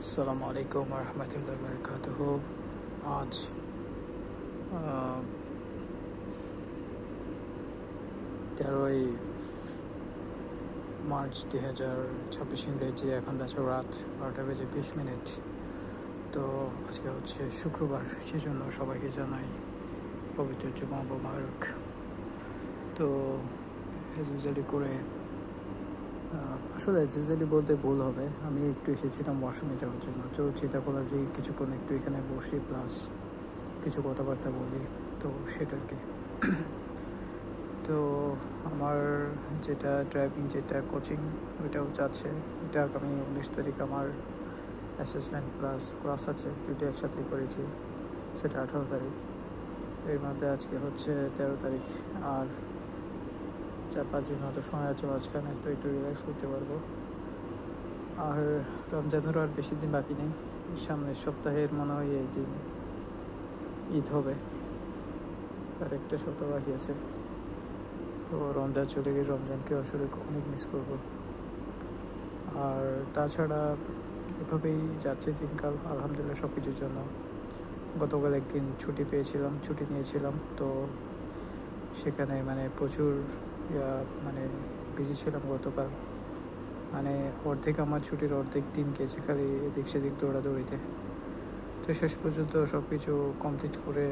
আসসালামু আলাইকুম রহমতুল্লাহ বরকাতুহ। আজ 13ই মার্চ 2026 ইংরেজি। এখন বাজে রাত 12:20। তো আজকে হচ্ছে শুক্রবার, সেজন্য সবাইকে জানাই পবিত্র জুমা মোবারক। তো অ্যাজ ইউজুয়ালি করে আসলে অ্যাজ ইউজুয়ালি বলতে ভুল হবে, আমি একটু এসেছিলাম ওয়াশরুমে যাওয়ার জন্য। তো চিন্তা করলাম যে কিছুক্ষণ একটু এখানে বসি, প্লাস কিছু কথাবার্তা বলি। তো সেটা আর কি। তো আমার যেটা ড্রাইভিং, যেটা কোচিং, ওইটাও যাচ্ছে। এটা আগামী 19 তারিখ আমার অ্যাসেসমেন্ট প্লাস ক্লাস আছে, দুটো একসাথে করেছি। সেটা 18 তারিখ। এর মধ্যে আজকে হচ্ছে 13 তারিখ, আর 4-5 দিন হয়তো সময় আছে মাঝখানে, তো একটু রিল্যাক্স করতে পারবো। আর রমজানেরও আর বেশি দিন বাকি নেই। সামনের সপ্তাহের মনে হয় এই দিন ঈদ হবে, আর একটা সপ্তাহ বাকি আছে। তো রমজান চলে গিয়ে রমজানকে আসলে অনেক মিস করবো। আর তাছাড়া এভাবেই যাচ্ছে দিনকাল, আলহামদুলিল্লাহ সব কিছুর জন্য। গতকাল একদিন ছুটি নিয়েছিলাম। তো সেখানে প্রচুর মানে বিজি ছিলাম গতকাল। অর্ধেক আমার ছুটির অর্ধেক দিন গেছে খালি এদিক সেদিক দৌড়াদৌড়িতে। তো শেষ পর্যন্ত সব কিছু কমপ্লিট করে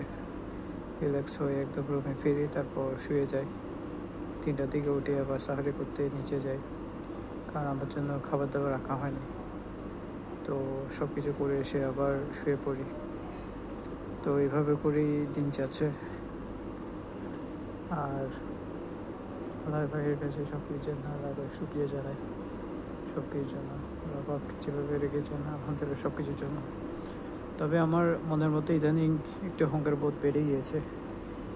রিল্যাক্স হয়ে একদম রুমে ফিরি, তারপর শুয়ে যাই। 3টার দিকে উঠে আবার সাহারি করতে নিচে যাই, কারণ আমার জন্য খাবার দাবার রাখা হয়নি। তো সব কিছু করে এসে আবার শুয়ে পড়ি। তো এইভাবে করেই দিন যাচ্ছে। আর আল্লাহ ভাইয়ের কাছে সব কিছুর জন্য আল্লাহ শুকরিয়া জানাই, সব কিছুর জন্য। আল্লাহ পাক যেভাবে রেখেছেন, আলহামদুলিল্লাহ সব কিছুর জন্য। তবে আমার মনের মধ্যে ইদানিং একটু অহংকার বোধ বেড়ে গিয়েছে।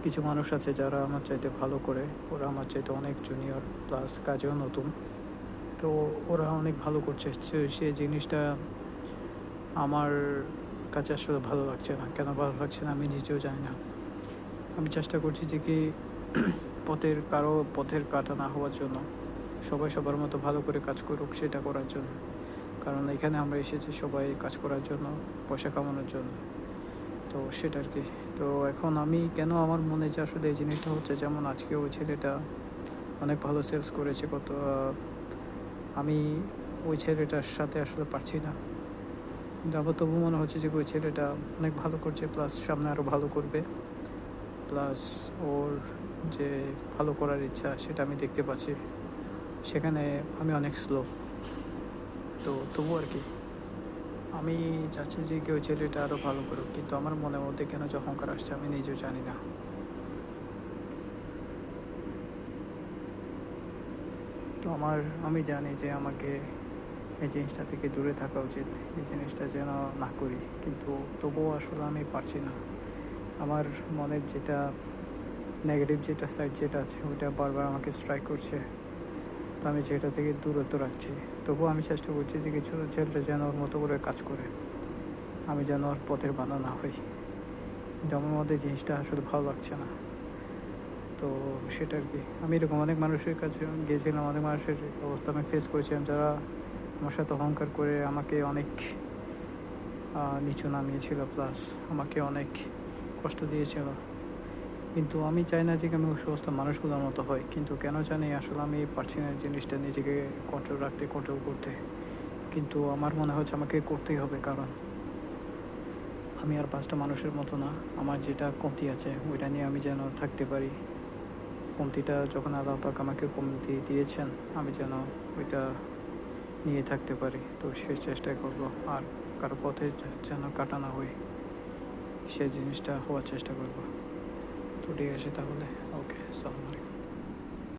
কিছু মানুষ আছে যারা আমার চাইতে ভালো করে, ওরা আমার চাইতে অনেক জুনিয়র, প্লাস কাজেও নতুন। তো ওরা অনেক ভালো করছে, সে জিনিসটা আমার কাছে আসলে ভালো লাগছে না। কেন ভালো লাগছে না আমি নিজেও জানি না। আমি চেষ্টা করছি যে কি কারো পথের কাটা না হওয়ার জন্য, সবাই সবার মতো ভালো করে কাজ করুক, সেটা করার জন্য। কারণ এখানে আমরা এসেছি সবাই কাজ করার জন্য, পয়সা কামানোর জন্য। তো সেটা আর কি। তো এখন আমি কেন আমার মনে যে আসলে এই জিনিসটা হচ্ছে, যেমন আজকে ওই ছেলেটা অনেক ভালো সেলস করেছে আমি ওই ছেলেটার সাথে আসলে পারছি না। কিন্তু আবার তবু মনে হচ্ছে যে ওই ছেলেটা অনেক ভালো করছে, প্লাস সামনে আরও ভালো করবে। প্লাস ওর যে ভালো করার ইচ্ছা, সেটা আমি দেখতে পাচ্ছি। সেখানে আমি অনেক স্লো। তো তবু আর কি আমি চাচ্ছি যে ওই ছেলেটা আরও ভালো করুক, কিন্তু আমার মনের মধ্যে কেন যে অহংকার আসছে আমি নিজেও জানি না। তো আমি জানি যে আমাকে এই জিনিসটা থেকে দূরে থাকা উচিত, এই জিনিসটা যেন না করি, কিন্তু তবুও আসলে আমি পারছি না। আমার মনের যেটা নেগেটিভ যেটা সাইড যেটা আছে, ওইটা বারবার আমাকে স্ট্রাইক করছে। তো আমি সেটা থেকে দূরত্ব রাখছি। তবুও আমি চেষ্টা করছি যে কিছু ছেলেটা যেন ওর মতো করে কাজ করে, আমি যেন ওর পথের বাধা না হই। কিন্তু আমার মধ্যে জিনিসটা আসলে ভালো লাগছে না। তো সেটা আর কি। আমি এরকম অনেক মানুষের কাছে গিয়েছিলাম, অনেক মানুষের অবস্থা আমি ফেস করেছিলাম, যারা আমার সাথে অহংকার করে আমাকে অনেক নিচু নামিয়েছিল, প্লাস আমাকে অনেক কষ্ট দিয়েছিল। কিন্তু আমি চাই না যে আমি ওই সমস্ত মানুষগুলোর মতো হয়, কিন্তু কেন জানি আসলে আমি পারছি না জিনিসটা নিজেকে কন্ট্রোল করতে। কিন্তু আমার মনে হচ্ছে আমাকে করতেই হবে, কারণ আমি আর 5টা মানুষের মতো না। আমার যেটা কমতি আছে ওইটা নিয়ে আমি যেন থাকতে পারি। কমতিটা যখন আল্লাহ পাক আমাকে কমতি দিয়েছেন, আমি যেন ওইটা নিয়ে থাকতে পারি। তো সে চেষ্টাই করবো, আর কারো পথে যেন কাটা না হই, সে জিনিসটা হওয়ার চেষ্টা করবো। তো ঠিক আছে তাহলে, ওকে, আসসালামু আলাইকুম।